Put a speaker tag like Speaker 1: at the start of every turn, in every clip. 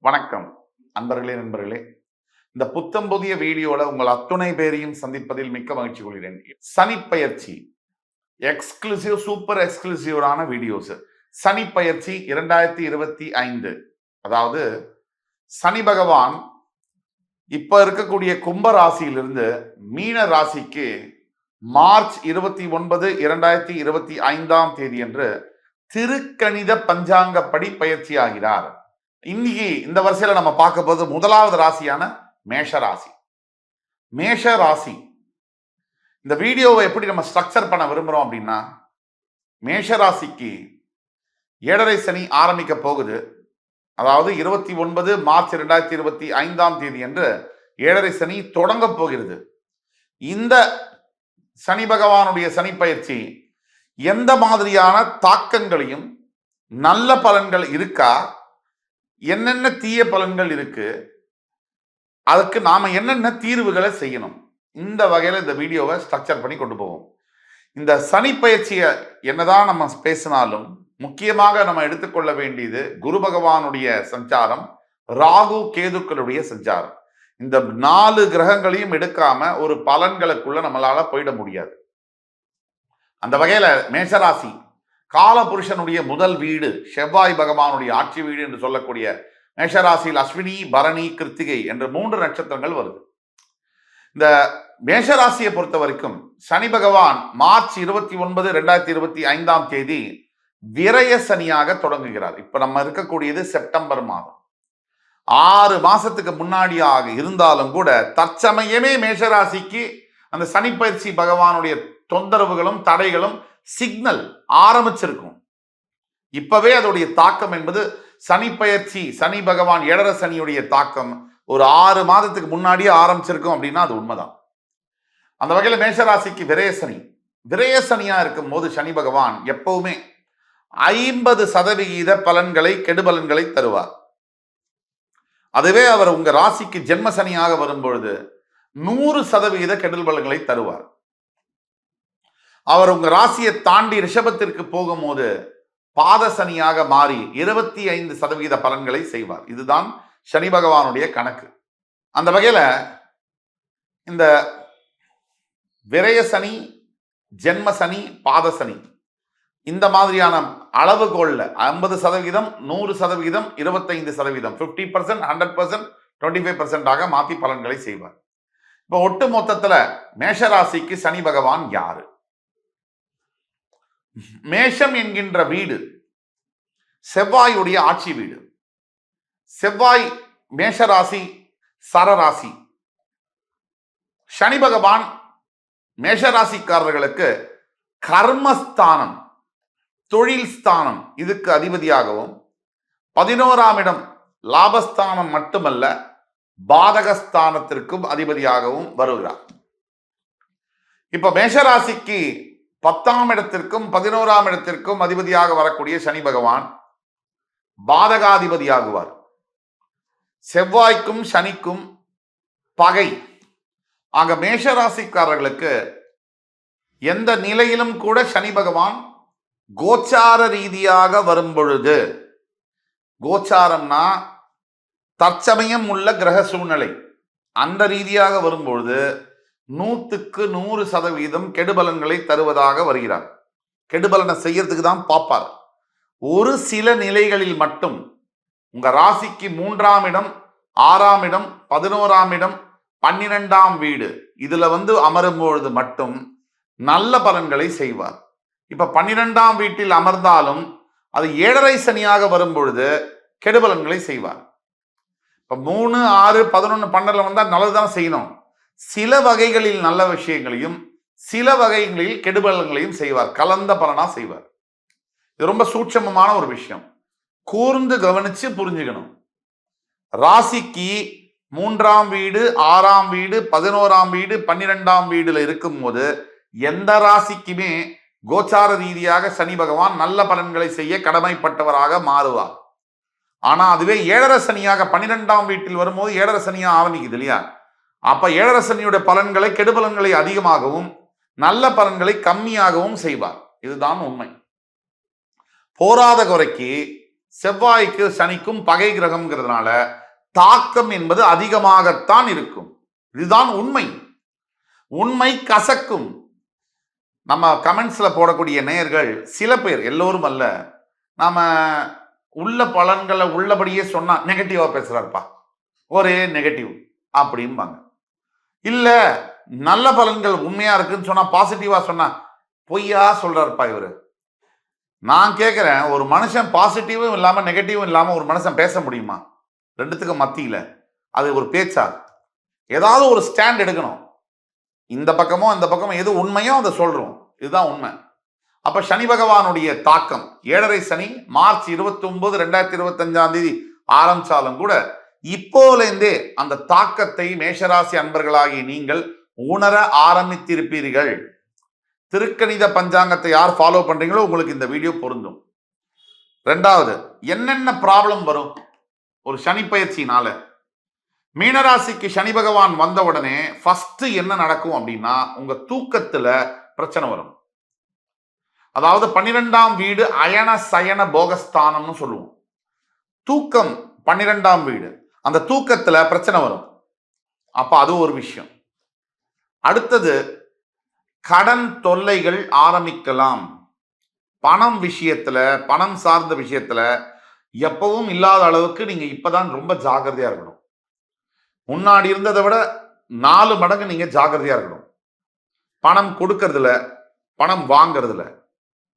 Speaker 1: வணக்கம் அன்பர்களே நண்பர்களே. இந்த புத்தம் புதிய வீடியோல உங்கள் அத்துணை பேரையும் சந்திப்பதில் மிக்க மகிழ்ச்சி கொள்கிறேன். சனிப்பெயர்ச்சி எக்ஸ்க்ளூசிவ், சூப்பர் எக்ஸ்க்ளூசிவான வீடியோஸ். சனிப்பெயர்ச்சி 2025. அதாவது சனி பகவான் இப்ப இருக்கக்கூடிய கும்ப ராசியிலிருந்து மீன ராசிக்கு மார்ச் 29, 2025 அன்று திருக்கணித பஞ்சாங்கப்படி பயிற்சி ஆகிறார். இன்னைக்கு இந்த வரிசையில நம்ம பார்க்க போது முதலாவது ராசியான மேஷ ராசி. மேஷ ராசி இந்த வீடியோவை எப்படி நம்ம ஸ்ட்ரக்சர் பண்ண விரும்புறோம் அப்படின்னா, மேஷ ராசிக்கு 7.5 சனி ஆரம்பிக்க போகுது. அதாவது 29 மார்ச் 2025 அன்று 7.5 சனி தொடங்க போகிறது. இந்த சனி பகவானுடைய சனி பயிற்சி எந்த மாதிரியான தாக்கங்களையும், நல்ல பலன்கள் இருக்கா, என்னென்ன தீய பலன்கள் இருக்கு, அதுக்கு நாம என்னென்ன தீர்வுகளை செய்யணும், இந்த வகையில இந்த வீடியோவை ஸ்ட்ரக்சர் பண்ணி கொண்டு போவோம். இந்த சனி பயிற்சியை என்னதான் நம்ம பேசினாலும் முக்கியமாக நம்ம எடுத்துக்கொள்ள வேண்டியது குரு பகவானுடைய சஞ்சாரம், ராகு கேதுக்களுடைய சஞ்சாரம். இந்த 4 கிரகங்களையும் எடுக்காம ஒரு பலன்களுக்குள்ள நம்மளால போயிட முடியாது. அந்த வகையில மேஷராசி காலபுருஷனுடைய முதல் வீடு, செவ்வாய் பகவானுடைய ஆட்சி வீடு என்று சொல்லக்கூடிய மேஷராசியில் அஸ்வினி, பரணி, கிருத்திகை என்ற 3 நட்சத்திரங்கள் வருது. இந்த மேஷராசியை பொறுத்த வரைக்கும் சனி பகவான் மார்ச் 29, 2025 விரய சனியாக தொடங்குகிறார். இப்ப நம்ம இருக்கக்கூடியது செப்டம்பர் மாதம். 6 மாசத்துக்கு முன்னாடியாக இருந்தாலும் கூட தற்சமயமே மேஷராசிக்கு அந்த சனி பயிற்சி பகவானுடைய தொந்தரவுகளும் தடைகளும் சிக்னல் ஆரம்பிச்சிருக்கும். இப்பவே அதோடைய தாக்கம் என்பது சனி பயிற்சி, சனி பகவான் 7.5 சனியுடைய தாக்கம் ஒரு 6 மாதத்துக்கு முன்னாடியே ஆரம்பிச்சிருக்கும் அப்படின்னா அது உண்மைதான். அந்த வகையில மேஷராசிக்கு விரயசனியா இருக்கும் போது சனி பகவான் எப்பவுமே 50% பலன்களை, கெடுபலன்களை தருவார். அதுவே அவர் உங்க ராசிக்கு ஜென்ம சனியாக வரும்பொழுது 100% கெடுபலன்களை தருவார். அவர் உங்க ராசியை தாண்டி ரிஷபத்திற்கு போகும்போது பாத சனியாக மாறி 25% பலன்களை செய்வார். இதுதான் சனி பகவானுடைய கணக்கு. அந்த வகையில இந்த விரய சனி, ஜென்ம சனி, பாத சனி இந்த மாதிரியான அளவுகோல்ல 50%, 100%, 25%, 50%, 100%, 25% மாற்றி பலன்களை செய்வார். இப்ப ஒட்டு மொத்தத்துல மேஷராசிக்கு சனி பகவான் யாரு? மேஷம் என்கின்ற வீடு செவ்வாயுடைய ஆட்சி வீடு. செவ்வாய் மேஷராசி சரராசி. சனி பகவான் மேஷராசிக்காரர்களுக்கு கர்மஸ்தானம், தொழில் ஸ்தானம் இதுக்கு அதிபதியாகவும், 11ஆம் இடம் லாபஸ்தானம் மட்டுமல்ல பாதகஸ்தானத்திற்கும் அதிபதியாகவும் வருகிறார். இப்ப மேஷராசிக்கு 10ஆம் இடத்திற்கும் 11ஆம் இடத்திற்கும் அதிபதியாக வரக்கூடிய சனி பகவான் பாதகாதிபதியாகுவார். செவ்வாய்க்கும் சனிக்கும் பகை. ஆக மேஷராசிக்காரர்களுக்கு எந்த நிலையிலும் கூட சனி பகவான் கோச்சார ரீதியாக வரும் பொழுது, கோச்சாரம்னா தற்சமயம் உள்ள கிரக சூழ்நிலை, அந்த ரீதியாக வரும்பொழுது 100க்கு 100% கெடுபலன்களை தருவதாக வருகிறார். கெடுபலனை செய்யறதுக்கு தான் பார்ப்பார். ஒரு சில நிலைகளில் மட்டும் உங்க ராசிக்கு 3ஆம் இடம், 6ஆம் இடம், 11ஆம் இடம், 12ஆம் வீடு இதுல அமரும் பொழுது மட்டும் நல்ல பலன்களை செய்வார். இப்ப 12ஆம் வீட்டில் அமர்ந்தாலும் அது 7.5 சனியாக வரும் பொழுது கெடுபலன்களை செய்வார். இப்ப 3, 6, 11, 12 வந்தா நல்லதுதான் செய்யணும். சில வகைகளில் நல்ல விஷயங்களையும் சில வகைகளில் கெடுபலன்களையும் செய்வார். கலந்த பலனா செய்வார். இது ரொம்ப சூட்சமமான ஒரு விஷயம். கூர்ந்து கவனிச்சு புரிஞ்சுக்கணும். ராசிக்கு 3ஆம் வீடு, 6ஆம் வீடு, 11ஆம் வீடு, 12ஆம் வீடுல இருக்கும் போது எந்த ராசிக்குமே கோச்சார ரீதியாக சனி பகவான் நல்ல பலன்களை செய்ய கடமைப்பட்டவராக மாறுவார். ஆனா அதுவே 7.5 சனியாக 12ஆம் வீட்டில் வரும்போது 7.5 சனியா ஆரம்பிக்குது இல்லையா? அப்ப 7.5 சனியுடைய பலன்களை, கெடுபலன்களை அதிகமாகவும் நல்ல பலன்களை கம்மியாகவும் செய்வார். இதுதான் உண்மை. போராத குறைக்கு செவ்வாய்க்கு சனிக்கும் பகை கிரகம்ங்கிறதுனால தாக்கம் என்பது அதிகமாகத்தான் இருக்கும். இதுதான் உண்மை. உண்மை கசக்கும். நம்ம கமெண்ட்ஸ்ல போடக்கூடிய நேயர்கள் சில பேர், எல்லோரும் அல்ல, நாம உள்ள பலன்களை உள்ளபடியே சொன்னா நெகட்டிவா பேசுறாருப்பா, ஒரே நெகட்டிவ் அப்படிம்பாங்க. இல்ல நல்ல பலன்கள் உண்மையா இருக்குன்னு சொன்னா, பாசிட்டிவா சொன்னா பொய்யா சொல்றாருப்பா இவரு. நான் கேட்கிறேன், ஒரு மனுஷன் பாசிட்டிவும் இல்லாம நெகட்டிவும் இல்லாம ஒரு மனுஷன் பேச முடியுமா? ரெண்டுத்துக்கு மத்தியில அது ஒரு பேச்சா? ஏதாவது ஒரு ஸ்டாண்ட் எடுக்கணும். இந்த பக்கமோ அந்த பக்கமோ எது உண்மையோ அதை சொல்றோம். இதுதான் உண்மை. அப்ப சனி பகவானுடைய தாக்கம் 7.5 சனி மார்ச் 29, 2025 ஆரம்பிச்சாலும் கூட இப்போலேருந்தே அந்த தாக்கத்தை மேஷராசி அன்பர்களாகி நீங்கள் உணர ஆரம்பித்திருப்பீர்கள். திருக்கணித பஞ்சாங்கத்தை யார் ஃபாலோ பண்றீங்களோ உங்களுக்கு இந்த வீடியோ பொருந்தும். ரெண்டாவது, என்னென்ன ப்ராப்ளம் வரும் ஒரு சனி பயிற்சினால? மீனராசிக்கு சனி பகவான் வந்த உடனே ஃபர்ஸ்ட் என்ன நடக்கும் அப்படின்னா, உங்க தூக்கத்துல பிரச்சனை வரும். அதாவது 12ஆம் வீடு அயன சயன போகஸ்தானம்னு சொல்லுவோம். தூக்கம் 12ஆம் வீடு, அந்த தூக்கத்துல பிரச்சனை வரும். அப்ப அது ஒரு விஷயம். அடுத்தது, கடன் தொல்லைகள் ஆரம்பிக்கலாம். பணம் விஷயத்துல, பணம் சார்ந்த விஷயத்துல எப்பவும் இல்லாத அளவுக்கு நீங்க இப்பதான் ரொம்ப ஜாக்கிரதையா இருக்கணும். முன்னாடி இருந்ததை விட 4 மடங்கு நீங்க ஜாக்கிரதையா இருக்கணும். பணம் கொடுக்கறதுல, பணம் வாங்கறதுல,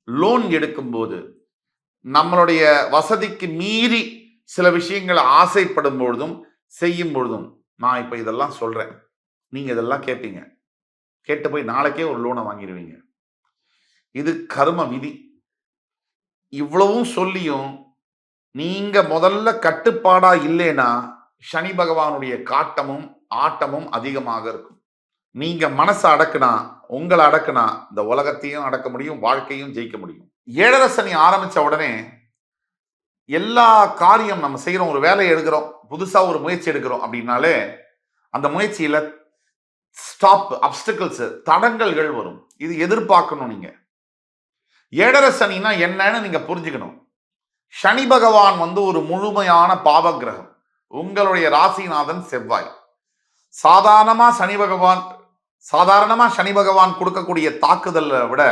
Speaker 1: லோன் எடுக்கும் போது, நம்மளுடைய வசதிக்கு மீறி சில விஷயங்களை ஆசைப்படும் பொழுதும் செய்யும் பொழுதும், நான் இப்ப இதெல்லாம் சொல்றேன், நீங்க இதெல்லாம் கேட்பீங்க. கேட்டு போய் நாளைக்கே ஒரு லோனை வாங்கிடுவீங்க. இது கர்ம விதி. இவ்வளவும் சொல்லியும் நீங்க முதல்ல கட்டுப்பாடா இல்லைன்னா சனி பகவானுடைய காட்டமும் ஆட்டமும் அதிகமாக இருக்கும். நீங்க மனசை அடக்குனா, உங்களை அடக்குனா இந்த உலகத்தையும் அடக்க முடியும், வாழ்க்கையும் ஜெயிக்க முடியும். 7.5 சனி ஆரம்பிச்ச உடனே எல்லா காரியம் நம்ம செய்யறோம், ஒரு வேலையை எடுக்கிறோம், புதுசா ஒரு முயற்சி எடுக்கிறோம் அப்படின்னாலே அந்த முயற்சியில ஸ்டாப், அப்டிகல்ஸ், தடங்கல்கள் வரும். இது எதிர்பார்க்கணும். நீங்க 7.5 சனினா என்னன்னு நீங்க புரிஞ்சுக்கணும். சனி பகவான் ஒரு முழுமையான பாவ கிரகம். உங்களுடைய ராசிநாதன் செவ்வாய். சாதாரணமா சனி பகவான் கொடுக்கக்கூடிய தாக்குதலை விட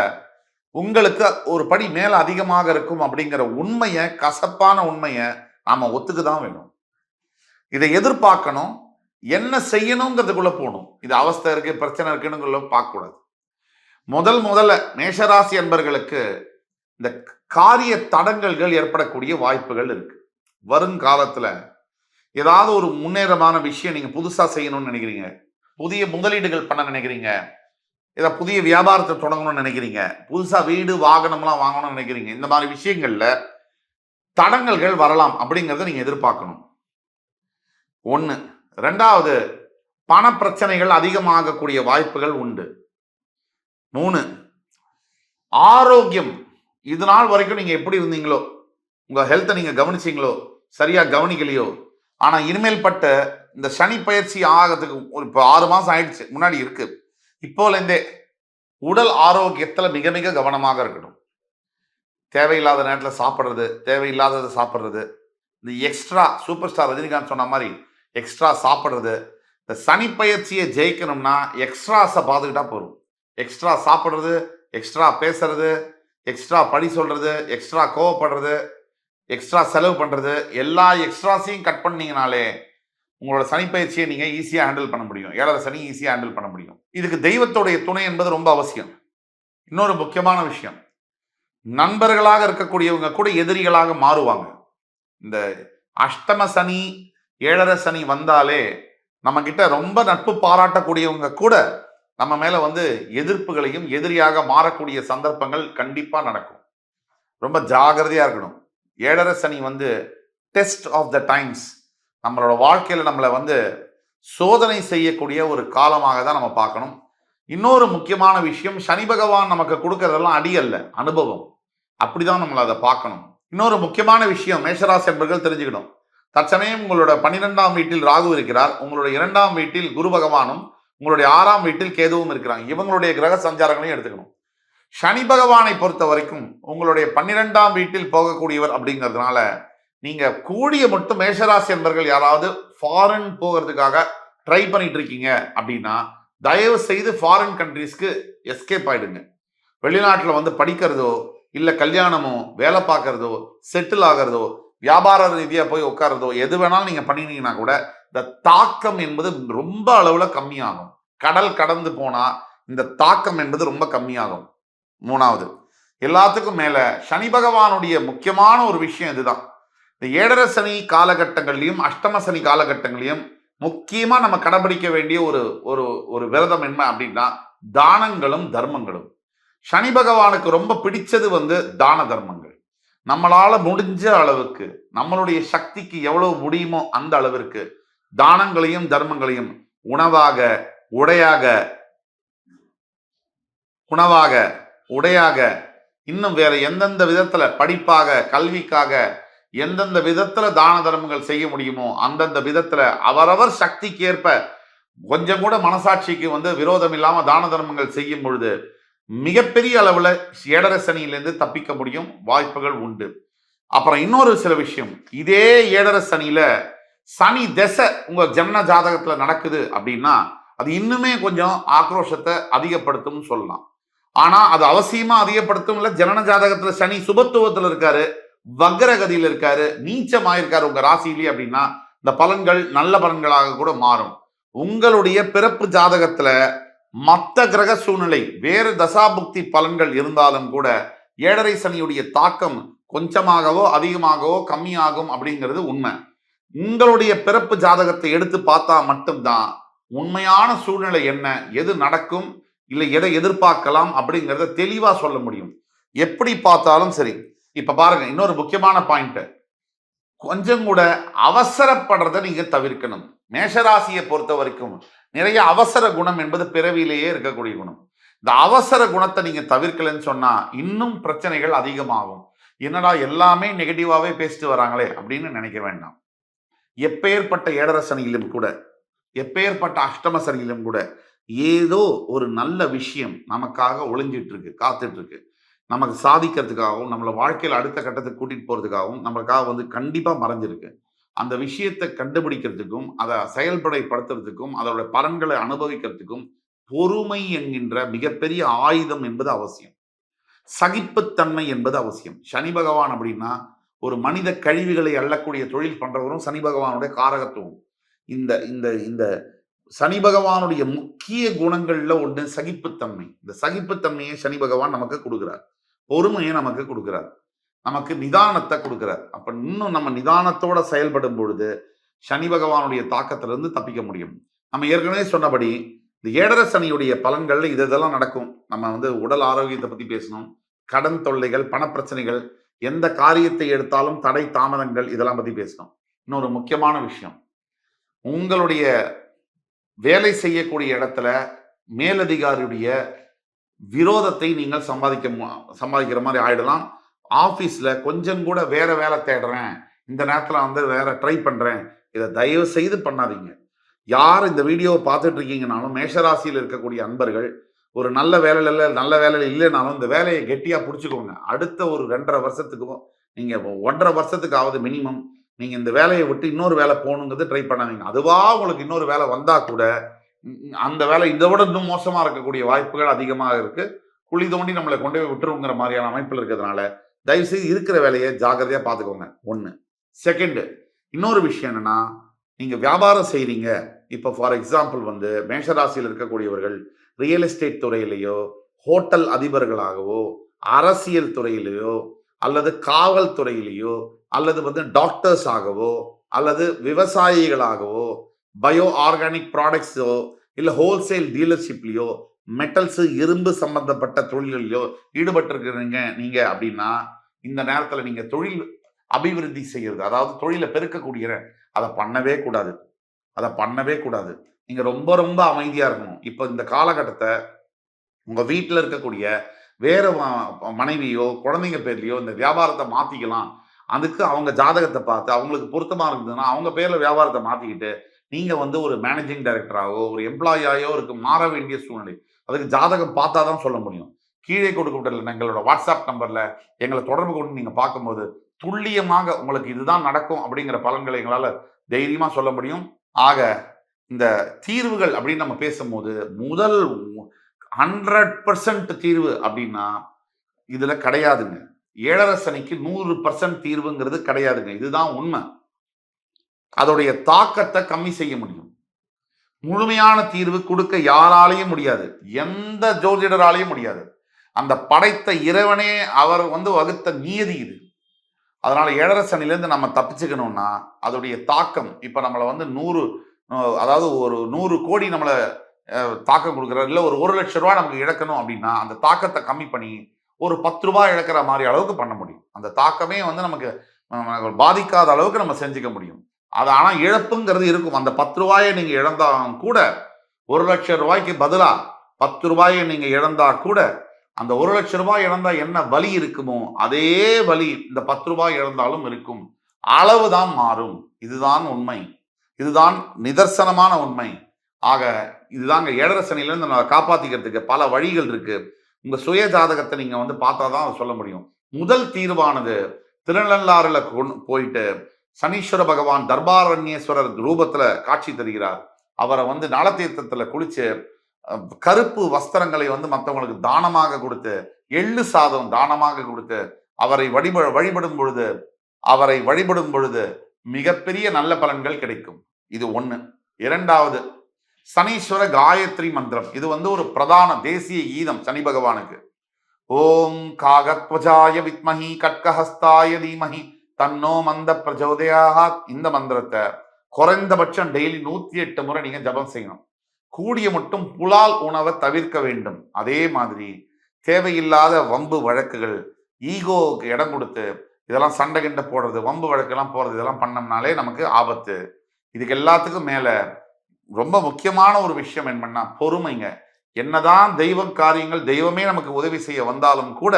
Speaker 1: உங்களுக்கு ஒரு படி மேல அதிகமாக இருக்கும் அப்படிங்கிற உண்மையை, கசப்பான உண்மையை நாம ஒத்துக்குதான் வேணும். இதை எதிர்பார்க்கணும். என்ன செய்யணுங்கிறதுக்குள்ள போகணும். இது அவஸ்தை இருக்கு, பிரச்சனை இருக்குன்னு பார்க்க கூடாது. முதல்ல மேஷராசி என்பர்களுக்கு இந்த காரிய தடங்கல்கள் ஏற்படக்கூடிய வாய்ப்புகள் இருக்கு. வருங்காலத்துல ஏதாவது ஒரு முன்னேறமான விஷயம் நீங்க புதுசா செய்யணும்னு நினைக்கிறீங்க, புதிய முதலீடுகள் பண்ண நினைக்கிறீங்க, ஏதாவது புதிய வியாபாரத்தை தொடங்கணும்னு நினைக்கிறீங்க, புதுசா வீடு வாகனம்லாம் வாங்கணும்னு நினைக்கிறீங்க, இந்த மாதிரி விஷயங்கள்ல தடங்கல்கள் வரலாம் அப்படிங்கிறத நீங்க எதிர்பார்க்கணும். 1. 2வது, பண பிரச்சனைகள் அதிகமாகக்கூடிய வாய்ப்புகள் உண்டு. 3. ஆரோக்கியம். இது நாள் வரைக்கும் நீங்க எப்படி இருந்தீங்களோ, உங்க ஹெல்த்தை நீங்க கவனிச்சீங்களோ, சரியா கவனிக்கலையோ, ஆனா இனிமேல் பட்ட இந்த சனி பயிற்சி ஆகிறதுக்கு இப்போ 6 மாசம் ஆயிடுச்சு, முன்னாடி இருக்கு. இப்போலேருந்தே உடல் ஆரோக்கியத்துல மிக மிக கவனமாக இருக்கணும். தேவையில்லாத நேரத்தில் சாப்பிட்றது, தேவையில்லாததை சாப்பிட்றது, இந்த எக்ஸ்ட்ரா சூப்பர் ஸ்டார் ரஜினிகாந்த் சொன்ன மாதிரி எக்ஸ்ட்ரா சாப்பிட்றது. இந்த சனி பயிற்சியை ஜெயிக்கணும்னா எக்ஸ்ட்ராஸை பார்த்துக்கிட்டா போதும். எக்ஸ்ட்ரா சாப்பிட்றது, எக்ஸ்ட்ரா பேசுறது, எக்ஸ்ட்ரா படி சொல்றது, எக்ஸ்ட்ரா கோவப்படுறது, எக்ஸ்ட்ரா செலவு பண்றது, எல்லா எக்ஸ்ட்ராஸையும் கட் பண்ணீங்கனாலே உங்களோட சனி பயிற்சியை நீங்க ஈஸியா ஹேண்டில் பண்ண முடியும். 7.5 சனி ஈஸியா ஹேண்டில் பண்ண முடியும். இதுக்கு தெய்வத்துடைய துணை என்பது ரொம்ப அவசியம். இன்னொரு முக்கியமான விஷயம், நண்பர்களாக இருக்கக்கூடியவங்க கூட எதிரிகளாக மாறுவாங்க. இந்த அஷ்டம சனி 7.5 சனி வந்தாலே நம்ம கிட்ட ரொம்ப நட்பு பாராட்டக்கூடியவங்க கூட நம்ம மேல எதிர்ப்புகளையும் எதிரியாக மாறக்கூடிய சந்தர்ப்பங்கள் கண்டிப்பா நடக்கும். ரொம்ப ஜாகிரதையா இருக்கணும். 7.5 சனி டெஸ்ட் ஆஃப் த டைம்ஸ். நம்மளோட வாழ்க்கையில நம்மளை சோதனை செய்யக்கூடிய ஒரு காலமாக தான் நம்ம பார்க்கணும். இன்னொரு முக்கியமான விஷயம், சனி பகவான் நமக்கு கொடுக்கறதெல்லாம் அடி அல்ல, அனுபவம். அப்படிதான் நம்மளை அதை பார்க்கணும். இன்னொரு முக்கியமான விஷயம் மேஷராசி என்பர்கள் தெரிஞ்சுக்கணும். தற்சமயம் உங்களோட 12ஆம் வீட்டில் ராகு இருக்கிறார். உங்களுடைய 2ஆம் வீட்டில் குரு பகவானும், உங்களுடைய 6ஆம் வீட்டில் கேதுவும் இருக்கிறாங்க. இவங்களுடைய கிரக சஞ்சாரங்களையும் எடுத்துக்கணும். சனி பகவானை பொறுத்த வரைக்கும் உங்களுடைய 12ஆம் வீட்டில் போகக்கூடியவர் அப்படிங்கிறதுனால நீங்க கூடிய மட்டும் மேஷராசி என்பர்கள் யாராவது ஃபாரின் போகிறதுக்காக ட்ரை பண்ணிட்டு இருக்கீங்க அப்படின்னா தயவு செய்து ஃபாரின் கண்ட்ரீஸ்க்கு எஸ்கேப் ஆயிடுங்க. வெளிநாட்டுல வந்து படிக்கிறதோ இல்ல கல்யாணமோ வேலை பார்க்கறதோ செட்டில் ஆகிறதோ வியாபார ரீதியா போய் உட்கார்றதோ எது வேணாலும் நீங்க பண்ணினீங்கன்னா கூட இந்த தாக்கம் என்பது ரொம்ப அளவுல கம்மியாகும். கடல் கடந்து போனா இந்த தாக்கம் என்பது ரொம்ப கம்மியாகும். மூணாவது, எல்லாத்துக்கும் மேல சனி பகவானுடைய முக்கியமான ஒரு விஷயம் இதுதான். இந்த 7.5 சனி காலகட்டங்கள்லையும் அஷ்டம சனி காலகட்டங்களையும் முக்கியமா நம்ம கடைபிடிக்க வேண்டிய ஒரு ஒரு ஒரு விரதம் என்ன அப்படின்னா தானங்களும் தர்மங்களும். சனி பகவானுக்கு ரொம்ப பிடிச்சது வந்து தான தர்மங்கள். நம்மளால முடிஞ்ச அளவுக்கு நம்மளுடைய சக்திக்கு எவ்வளவு முடியுமோ அந்த அளவிற்கு தானங்களையும் தர்மங்களையும் உணவாக உடையாக உணவாக உடையாக இன்னும் வேற எந்தெந்த விதத்துல படிப்பாக கல்விக்காக எந்தெந்த விதத்துல தான தர்மங்கள் செய்ய முடியுமோ அந்தந்த விதத்துல அவரவர் சக்திக்கு ஏற்ப கொஞ்சம் கூட மனசாட்சிக்கு வந்து விரோதம் இல்லாம தான தர்மங்கள் செய்யும் பொழுது மிகப்பெரிய அளவுல 7.5 சனியிலிருந்து தப்பிக்க முடியும், வாய்ப்புகள் உண்டு. அப்புறம் இன்னொரு சில விஷயம், இதே 7.5 சனியில சனி திசை உங்க ஜன்ம ஜாதகத்துல நடக்குது அப்படின்னா அது இன்னுமே கொஞ்சம் ஆக்ரோஷத்தை அதிகப்படுத்தும் சொல்லலாம். ஆனா அது அவசியமா அதிகப்படுத்தும் இல்ல. ஜனன ஜாதகத்துல சனி சுபத்துவத்துல இருக்காரு, வக்ரகதியில் இருக்காரு, நீச்சமாயிருக்காரு உங்க ராசியிலேயே அப்படின்னா இந்த பலன்கள் நல்ல பலன்களாக கூட மாறும். உங்களுடைய பிறப்பு ஜாதகத்துல மற்ற கிரக சூழ்நிலை வேறு தசாபுக்தி பலன்கள் இருந்தாலும் கூட 7.5 சனியுடைய தாக்கம் கொஞ்சமாகவோ அதிகமாகவோ கம்மியாகும் அப்படிங்கிறது உண்மை. உங்களுடைய பிறப்பு ஜாதகத்தை எடுத்து பார்த்தா மட்டும்தான் உண்மையான சூழ்நிலை என்ன, எது நடக்கும் இல்லை எதை எதிர்பார்க்கலாம் அப்படிங்கிறத தெளிவா சொல்ல முடியும். எப்படி பார்த்தாலும் சரி. இப்ப பாருங்க, இன்னொரு முக்கியமான பாயிண்ட், கொஞ்சம் கூட அவசரப்படுறதை நீங்க தவிர்க்கணும். மேஷராசியை பொறுத்த வரைக்கும் நிறைய அவசர குணம் என்பது பிறவியிலேயே இருக்கக்கூடிய குணம். இந்த அவசர குணத்தை நீங்க தவிர்க்கலன்னு சொன்னா இன்னும் பிரச்சனைகள் அதிகமாகும். என்னடா எல்லாமே நெகட்டிவாவே பேசிட்டு வராங்களே அப்படின்னு நினைக்க வேண்டாம். எப்பேற்பட்ட 7.5 சனியிலும் கூட எப்பேற்பட்ட அஷ்டம சனியிலும் கூட ஏதோ ஒரு நல்ல விஷயம் நமக்காக ஒளிஞ்சிட்டு இருக்கு, காத்துட்டு இருக்கு. நமக்கு சாதிக்கிறதுக்காகவும் நம்மளை வாழ்க்கையில் அடுத்த கட்டத்துக்கு கூட்டிட்டு போறதுக்காகவும் நம்மளுக்காக வந்து கண்டிப்பா மறைஞ்சிருக்கு. அந்த விஷயத்தை கண்டுபிடிக்கிறதுக்கும் அதை செயல்படைப்படுத்துறதுக்கும் அதோட பலன்களை அனுபவிக்கிறதுக்கும் பொறுமை என்கின்ற மிகப்பெரிய ஆயுதம் என்பது அவசியம். சகிப்புத்தன்மை என்பது அவசியம். சனி பகவான் அப்படின்னா ஒரு மனித கழிவுகளை அள்ளக்கூடிய தொழில் பண்றவரும் சனி பகவானுடைய காரகத்துவம். இந்த இந்த இந்த சனி பகவானுடைய முக்கிய குணங்கள்ல ஒன்று சகிப்புத்தன்மை. இந்த சகிப்புத்தன்மையை சனி பகவான் நமக்கு கொடுக்கிறார், பொறுமையை நமக்கு கொடுக்கிறார், நமக்கு நிதானத்தை கொடுக்கிறார். அப்ப இன்னும் நம்ம நிதானத்தோட செயல்படும் பொழுது சனி பகவானுடைய தாக்கத்திலிருந்து தப்பிக்க முடியும். நம்ம ஏற்கனவே சொன்னபடி இந்த 7.5 சனியுடைய பலன்கள்ல இதெல்லாம் நடக்கும். நம்ம வந்து உடல் ஆரோக்கியத்தை பத்தி பேசணும், கடன் தொல்லைகள், பணப்பிரச்சனைகள், எந்த காரியத்தை எடுத்தாலும் தடை தாமதங்கள், இதெல்லாம் பத்தி பேசணும். இன்னொரு முக்கியமான விஷயம், உங்களுடைய வேலை செய்யக்கூடிய இடத்துல மேலதிகாரியுடைய விரோதத்தை நீங்கள் சம்பாதிக்கிற மாதிரி ஆயிடலாம். ஆபீஸ்ல கொஞ்சம் கூட வேற வேலை தேடுறேன், இந்த நேரத்துல வந்து வேற ட்ரை பண்றேன், இதை தயவு செய்து பண்ணாதீங்க. யார் இந்த வீடியோவை பார்த்துட்டு இருக்கீங்கனாலும் மேஷராசியில் இருக்கக்கூடிய அன்பர்கள் ஒரு நல்ல வேலையில இல்லைனாலும் இந்த வேலையை கெட்டியா பிடிச்சுக்கோங்க. அடுத்த ஒரு 2.5 வருஷத்துக்கும் நீங்க 1.5 வருஷத்துக்காவது மினிமம் நீங்க இந்த வேலையை விட்டு இன்னொரு வேலை போகணுங்கிறது ட்ரை பண்ணாதீங்க. அதுவா உங்களுக்கு இன்னொரு வேலை வந்தா கூட அந்த வேலை இதை விட இன்னும் மோசமா இருக்கக்கூடிய வாய்ப்புகள் அதிகமாக இருக்கு. குழி தோண்டி நம்மளை கொண்டு போய் விட்டுருங்கிற மாதிரியான அமைப்பில் இருக்கிறதுனால தயவுசெய்து இருக்கிற வேலையை ஜாகிரதையா பார்த்துக்கோங்க. ஒன்று. செகண்ட், இன்னொரு விஷயம் என்னன்னா, நீங்க வியாபாரம் செய்றீங்க. இப்போ ஃபார் எக்ஸாம்பிள் வந்து மேஷராசியில் இருக்கக்கூடியவர்கள் ரியல் எஸ்டேட் துறையிலேயோ, ஹோட்டல் அதிபர்களாகவோ, அரசியல் துறையிலேயோ, அல்லது காவல் துறையிலேயோ, அல்லது வந்து டாக்டர்ஸ் ஆகவோ, அல்லது விவசாயிகளாகவோ, பயோ ஆர்கானிக் ப்ராடக்ட்ஸோ, இல்லை ஹோல்சேல் டீலர்ஷிப்லையோ, மெட்டல்ஸ் இரும்பு சம்பந்தப்பட்ட தொழில்களிலோ ஈடுபட்டிருக்கிறீங்க நீங்க அப்படின்னா இந்த நேரத்தில் நீங்க தொழில் அபிவிருத்தி செய்யறது, அதாவது தொழிலை பெருக்கக்கூடிய அதை பண்ணவே கூடாது. நீங்க ரொம்ப ரொம்ப அமைதியா இருக்கணும். இப்போ இந்த காலகட்டத்தை உங்க வீட்டில் இருக்கக்கூடிய வேற மனைவியோ குழந்தைங்க பேர்லயோ இந்த வியாபாரத்தை மாத்திக்கலாம். அதுக்கு அவங்க ஜாதகத்தை பார்த்து அவங்களுக்கு பொருத்தமா இருந்ததுன்னா அவங்க பேர்ல வியாபாரத்தை மாத்திக்கிட்டு நீங்க வந்து ஒரு மேனேஜிங் டைரக்டராகவோ ஒரு எம்ப்ளாயியாயோ மாற வேண்டிய சூழ்நிலை. அதுக்கு ஜாதகம் பார்த்தா தான் சொல்ல முடியும். கீழே கொடுக்கப்பட்டுள்ள எங்களோட வாட்ஸ்அப் நம்பர்ல எங்களை தொடர்பு கொண்டு நீங்க பார்க்கும்போது துல்லியமாக உங்களுக்கு இதுதான் நடக்கும் அப்படிங்கிற பலன்களை எங்களால் தைரியமா சொல்ல முடியும். ஆக இந்த தீர்வுகள் அப்படின்னு நம்ம பேசும்போது முதல் 100% தீர்வு அப்படின்னா இதுல கிடையாதுங்க. 7.5 சனிக்கு 100% தீர்வுங்கிறது கிடையாதுங்க. இதுதான் உண்மை. அதோடைய தாக்கத்தை கம்மி செய்ய முடியும். முழுமையான தீர்வு கொடுக்க யாராலையும் முடியாது. எந்த ஜோதிடராலையும் முடியாது. அந்த படைத்த இறைவனே அவர் வகுத்த நியதி இது. அதனால 7.5 சனிலேருந்து நம்ம தப்பிச்சுக்கணும்னா அதோடைய தாக்கம் இப்ப நம்மளை 100 அதாவது ஒரு 100 கோடி நம்மளை தாக்கம் கொடுக்குறாரு, இல்லை ஒரு 1 லட்சம் ரூபாய் நமக்கு இழக்கணும் அப்படின்னா அந்த தாக்கத்தை கம்மி பண்ணி ஒரு 10 ரூபாய் இழக்கிற மாதிரி அளவுக்கு பண்ண முடியும். அந்த தாக்கமே நமக்கு பாதிக்காத அளவுக்கு நம்ம செஞ்சுக்க முடியும். அது ஆனா இழப்புங்கிறது இருக்கும். அந்த 10 ரூபாயை நீங்க இழந்தாலும் கூட 1 லட்சம் ரூபாய்க்கு பதிலா 10 ரூபாயை நீங்க இழந்தா கூட அந்த 1 லட்சம் ரூபாய் இழந்தா என்ன வலி இருக்குமோ அதே வலி இந்த 10 ரூபாய் இழந்தாலும் இருக்கும். அளவுதான் மாறும். இதுதான் உண்மை. இதுதான் நிதர்சனமான உண்மை. ஆக இதுதாங்க 7.5 சனியிலிருந்து நம்ம காப்பாத்திக்கிறதுக்கு பல வழிகள் இருக்கு. உங்க சுய ஜாதகத்தை நீங்க பார்த்தாதான் அதை சொல்ல முடியும். முதல் தீர்வானது திருநள்ளாறுல போயிட்டு சனீஸ்வர பகவான் தர்பாரண்யேஸ்வரர் ரூபத்துல காட்சி தருகிறார். அவரை நலத்தீர்த்தத்துல குளிச்சு கருப்பு வஸ்திரங்களை மற்றவங்களுக்கு தானமாக கொடுத்து, எள்ளு சாதம் தானமாக கொடுத்து அவரை வழிபடும் பொழுது மிகப்பெரிய நல்ல பலன்கள் கிடைக்கும். இது ஒண்ணு. இரண்டாவது, சனீஸ்வர காயத்ரி மந்திரம். இது ஒரு பிரதான தேசிய கீதம் சனி பகவானுக்கு. ஓம் காகத்வஜாய வித்மஹி கட்கஹஸ்தாய தீமஹி தன்னோ மந்த பிரச்சோதயாத். இந்த மந்திரத்தை குறைந்தபட்சம் டெய்லி 108 முறை நீங்க ஜபம் செய்யணும். கூடிய மட்டும் புலால் உணவை தவிர்க்க வேண்டும். அதே மாதிரி தேவையில்லாத வம்பு வழக்குகள், ஈகோவுக்கு இடம் கொடுத்து இதெல்லாம் சண்டை கிண்ட போடுறது, வம்பு வழக்கெல்லாம் போறது, இதெல்லாம் பண்ணோம்னாலே நமக்கு ஆபத்து. இதுக்கு எல்லாத்துக்கும் மேல ரொம்ப முக்கியமான ஒரு விஷயம் என்னன்னா பொறுமைங்க. என்னதான் தெய்வ காரியங்கள் தெய்வமே நமக்கு உதவி செய்ய வந்தாலும் கூட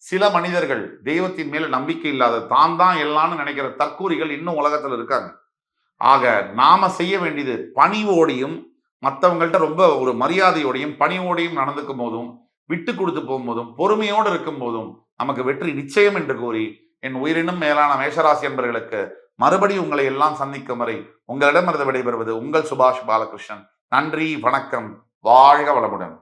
Speaker 1: சில மனிதர்கள் தெய்வத்தின் மேல நம்பிக்கை இல்லாத தான் எல்லாம்னு நினைக்கிற தற்கூரிகள் இன்னும் உலகத்துல இருக்காங்க. ஆக நாம செய்ய வேண்டியது பணிவோடையும் மற்றவங்கள்ட்ட ரொம்ப ஒரு மரியாதையோடையும் பணிவோடையும் நடந்துக்கும் போதும் விட்டு கொடுத்து போகும்போதும் பொறுமையோடு இருக்கும் போதும் நமக்கு வெற்றி நிச்சயம் என்று கூறி என் உயிரினும் மேலான மேஷராசி என்பவர்களுக்கு மறுபடியும் உங்களை எல்லாம் சந்திக்கும் வரை உங்களிடமிருந்து விடைபெறுவது உங்கள் சுபாஷ் பாலகிருஷ்ணன். நன்றி, வணக்கம், வாழ்க வளமுடன்.